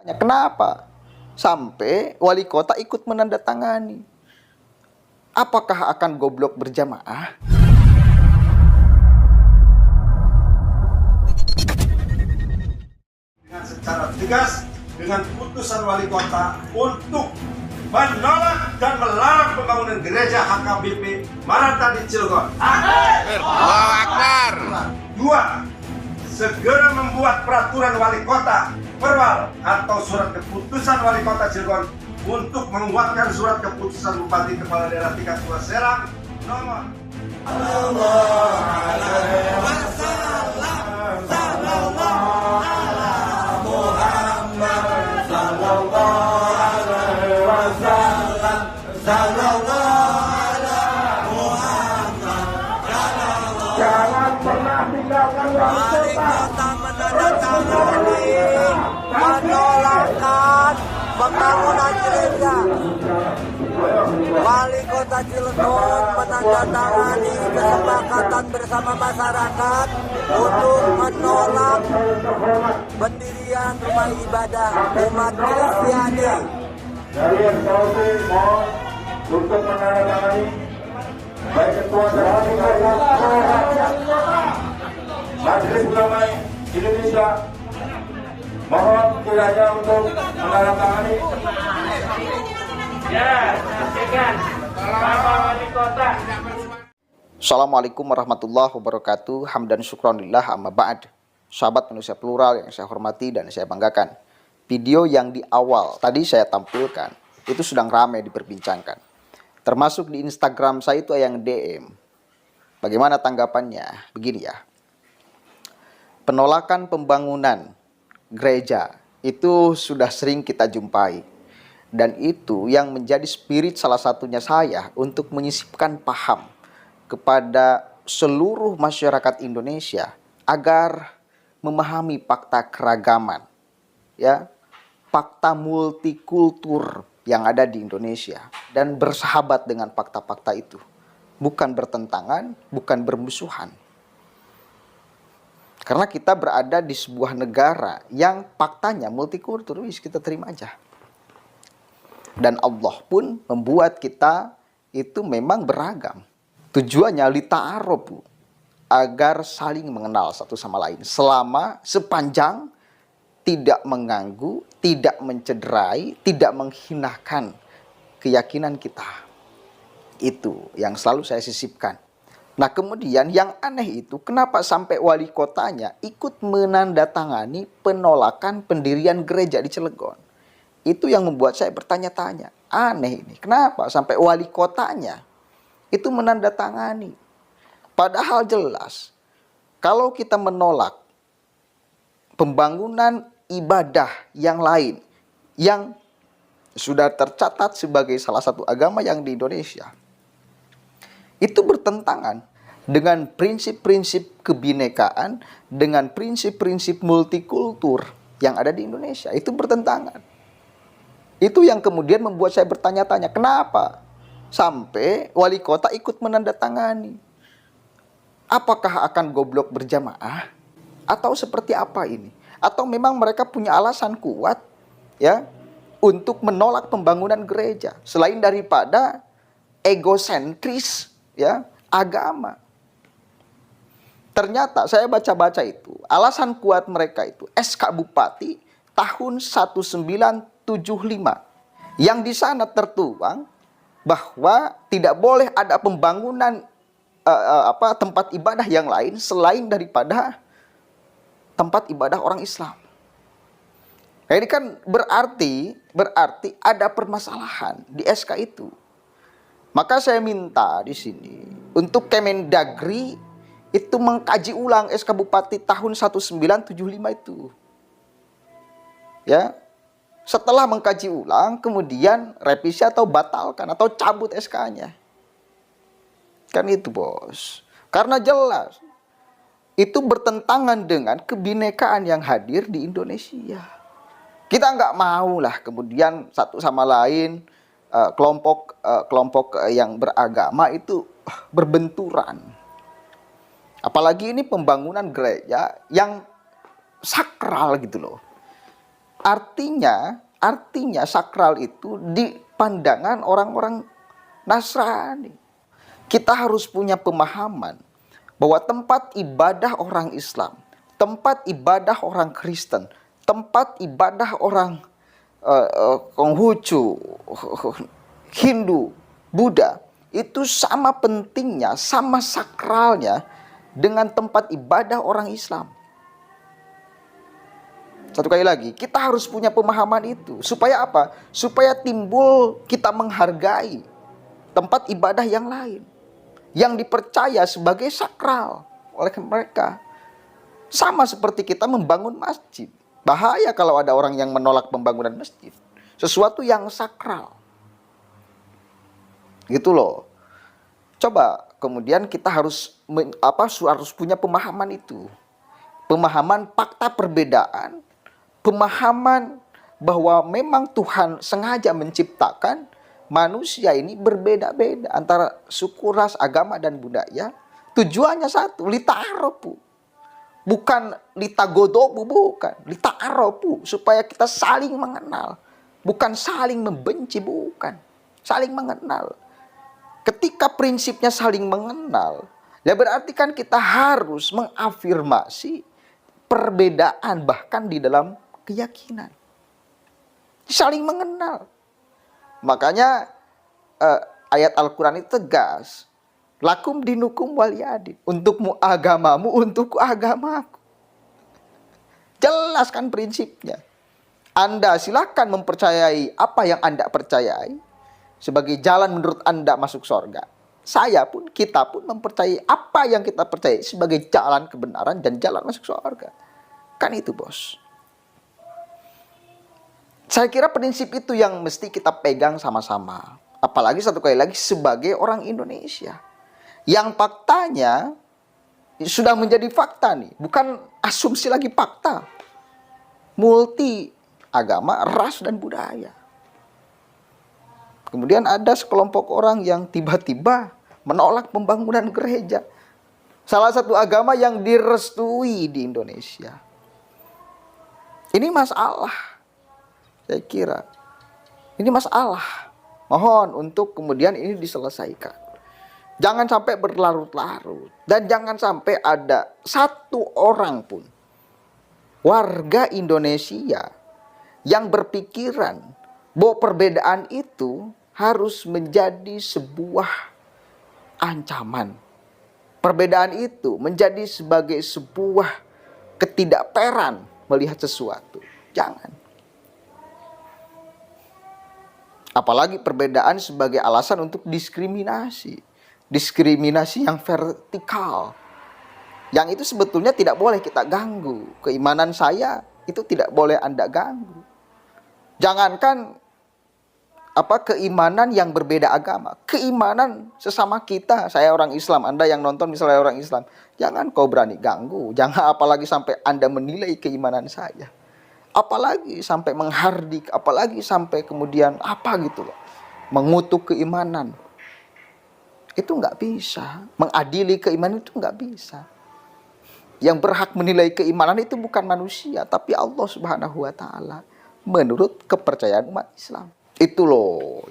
Kenapa sampai wali kota ikut menandatangani? Apakah akan goblok berjamaah? Dengan secara tegas dengan putusan wali kota untuk menolak dan melarang pembangunan gereja HKBP Maranatha di Cilegon. Allahu Akbar. Dua, segera membuat peraturan wali kota perwal atau surat keputusan wali kota Cilegon untuk menguatkan surat keputusan Bupati Kepala Daerah tingkat 2 Serang nomor Jangan pernah tinggalkan wali kota menandatangani penolakan pembangunan gereja. Wali Kota Cilegon menandatangani kesepakatan bersama masyarakat untuk menolak pendirian rumah ibadah umat Kristiani. dari SKUP mohon untuk menandatangani baik ketua dan wakil ketua Majelis Ulama Indonesia, mohon kiranya untuk menandatangani. Ya, saksikan Bapak Wali Kota. Assalamualaikum warahmatullahi wabarakatuh. Hamdan syukronillah amma ba'd. Sahabat manusia plural yang saya hormati dan saya banggakan. Video yang di awal tadi saya tampilkan itu sedang ramai diperbincangkan. Termasuk di Instagram saya itu yang DM. Bagaimana tanggapannya? Begini ya. Penolakan pembangunan gereja itu sudah sering kita jumpai. Dan itu yang menjadi spirit salah satunya saya untuk menyisipkan paham kepada seluruh masyarakat Indonesia agar memahami fakta keragaman, ya, fakta multikultur yang ada di Indonesia dan bersahabat dengan fakta-fakta itu, bukan bertentangan, bukan bermusuhan. Karena kita berada di sebuah negara yang faktanya multikultur, wis kita terima aja. Dan Allah pun membuat kita itu memang beragam. Tujuannya lita'arofu, agar saling mengenal satu sama lain. Selama sepanjang tidak mengganggu, tidak mencederai, tidak menghinakan keyakinan kita. Itu yang selalu saya sisipkan. Nah kemudian yang aneh itu kenapa sampai wali kotanya ikut menandatangani penolakan pendirian gereja di Cilegon. Itu yang membuat saya bertanya-tanya. Aneh ini. Kenapa sampai wali kotanya itu menandatangani? Padahal jelas. Kalau kita menolak pembangunan ibadah yang lain. Yang sudah tercatat sebagai salah satu agama yang di Indonesia. Itu bertentangan dengan prinsip-prinsip kebinekaan. Dengan prinsip-prinsip multikultur yang ada di Indonesia. Itu bertentangan. Itu yang kemudian membuat saya bertanya-tanya, kenapa sampai wali kota ikut menandatangani? Apakah akan goblok berjamaah? Atau seperti apa ini? Atau memang mereka punya alasan kuat ya untuk menolak pembangunan gereja selain daripada egosentris ya agama? Ternyata saya baca-baca itu, alasan kuat mereka itu SK Bupati tahun 1975 yang di sana tertuang bahwa tidak boleh ada pembangunan tempat ibadah yang lain selain daripada tempat ibadah orang Islam. Nah, ini kan berarti ada permasalahan di SK itu. Maka saya minta di sini untuk Kemendagri itu mengkaji ulang SK Bupati tahun 1975 itu. Ya. Setelah mengkaji ulang, kemudian revisi atau batalkan atau cabut SK-nya. Kan itu bos. Karena jelas, itu bertentangan dengan kebinekaan yang hadir di Indonesia. Kita nggak mau lah kemudian satu sama lain, kelompok yang beragama itu berbenturan. Apalagi ini pembangunan gereja yang sakral gitu loh. Artinya sakral itu di pandangan orang-orang Nasrani. Kita harus punya pemahaman bahwa tempat ibadah orang Islam, tempat ibadah orang Kristen, tempat ibadah orang Konghucu, Hindu, Buddha, itu sama pentingnya, sama sakralnya dengan tempat ibadah orang Islam. Satu kali lagi, kita harus punya pemahaman itu. Supaya apa? Supaya timbul kita menghargai tempat ibadah yang lain, yang dipercaya sebagai sakral oleh mereka. Sama seperti kita membangun masjid. Bahaya kalau ada orang yang menolak pembangunan masjid. Sesuatu yang sakral. Gitu loh. Coba kemudian kita harus punya pemahaman itu. Pemahaman fakta perbedaan, pemahaman bahwa memang Tuhan sengaja menciptakan manusia ini berbeda-beda antara suku, ras, agama, dan budaya. Tujuannya satu, lita'arofu. Bukan litagodobu, bukan. Lita'arofu, supaya kita saling mengenal. Bukan saling membenci, bukan. Saling mengenal. Ketika prinsipnya saling mengenal, ya berarti kan kita harus mengafirmasi perbedaan bahkan di dalam keyakinan. Saling mengenal. Makanya ayat Al-Quran itu tegas. Lakum dinukum waliyadin. Untukmu agamamu, untukku agamaku. Jelaskan prinsipnya. Anda silakan mempercayai apa yang Anda percayai sebagai jalan menurut Anda masuk surga. Saya pun, kita pun mempercayai apa yang kita percayai sebagai jalan kebenaran dan jalan masuk surga. Kan itu, bos. Saya kira prinsip itu yang mesti kita pegang sama-sama. Apalagi satu kali lagi sebagai orang Indonesia. Yang faktanya sudah menjadi fakta nih. Bukan asumsi lagi, fakta. Multi agama, ras, dan budaya. Kemudian ada sekelompok orang yang tiba-tiba menolak pembangunan gereja. Salah satu agama yang direstui di Indonesia. Ini masalah. Saya kira ini masalah. Mohon untuk kemudian ini diselesaikan. Jangan sampai berlarut-larut. Dan jangan sampai ada satu orang pun warga Indonesia yang berpikiran bahwa perbedaan itu harus menjadi sebuah ancaman. Perbedaan itu menjadi sebagai sebuah ketidakperan melihat sesuatu. Jangan. Apalagi perbedaan sebagai alasan untuk diskriminasi. Diskriminasi yang vertikal. Yang itu sebetulnya tidak boleh kita ganggu. Keimanan saya itu tidak boleh Anda ganggu. Jangankan keimanan yang berbeda agama. Keimanan sesama kita. Saya orang Islam, Anda yang nonton misalnya orang Islam. Jangan kau berani ganggu. Jangan apalagi sampai Anda menilai keimanan saya. Apalagi sampai menghardik, apalagi sampai kemudian gitu loh. Mengutuk keimanan. Itu nggak bisa. Mengadili keimanan itu nggak bisa. Yang berhak menilai keimanan itu bukan manusia, tapi Allah Subhanahu wa taala menurut kepercayaan umat Islam. Itu loh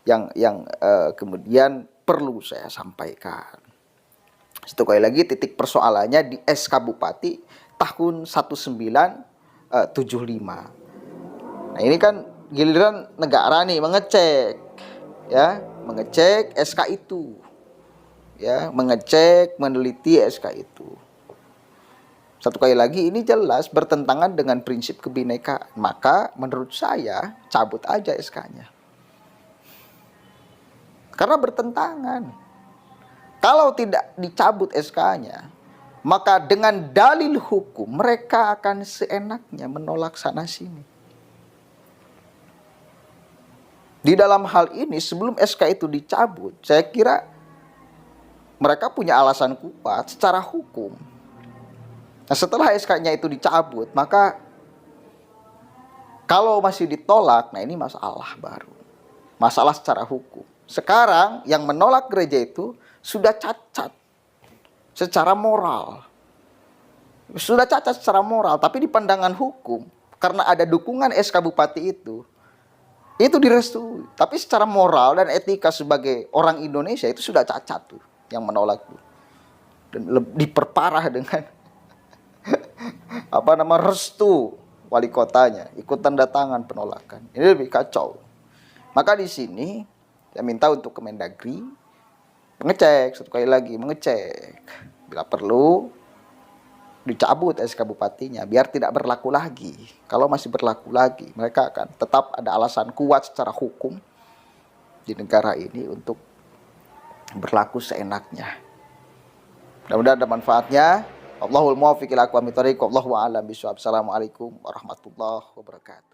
yang kemudian perlu saya sampaikan. Satu kali lagi titik persoalannya di SK Bupati tahun 1975. Nah, ini kan giliran negara nih mengecek SK itu. Ya, mengecek, meneliti SK itu. Satu kali lagi ini jelas bertentangan dengan prinsip kebinekaan. Maka menurut saya cabut aja SK-nya. Karena bertentangan. Kalau tidak dicabut SK-nya, maka dengan dalil hukum mereka akan seenaknya menolak sana sini. Di dalam hal ini sebelum SK itu dicabut, saya kira mereka punya alasan kuat secara hukum. Nah, setelah SK-nya itu dicabut, maka kalau masih ditolak, nah ini masalah baru. Masalah secara hukum. Sekarang yang menolak gereja itu sudah cacat secara moral. Sudah cacat secara moral, tapi di pandangan hukum, karena ada dukungan SK Bupati itu direstui. Tapi secara moral dan etika sebagai orang Indonesia itu sudah cacat tuh yang menolak tuh. Dan diperparah dengan restu wali kotanya, ikut tanda tangan penolakan. Ini lebih kacau. Maka di sini saya minta untuk Kemendagri mengecek, satu kali lagi mengecek. Bila perlu dicabut SK Bupatinya biar tidak berlaku lagi. Kalau masih berlaku lagi, mereka akan tetap ada alasan kuat secara hukum di negara ini untuk berlaku seenaknya. Mudah-mudahan ada manfaatnya. Allahul muwaffiq ila aqwamit thoriq. Wallahu a'lam bishawab. Assalamualaikum warahmatullahi wabarakatuh.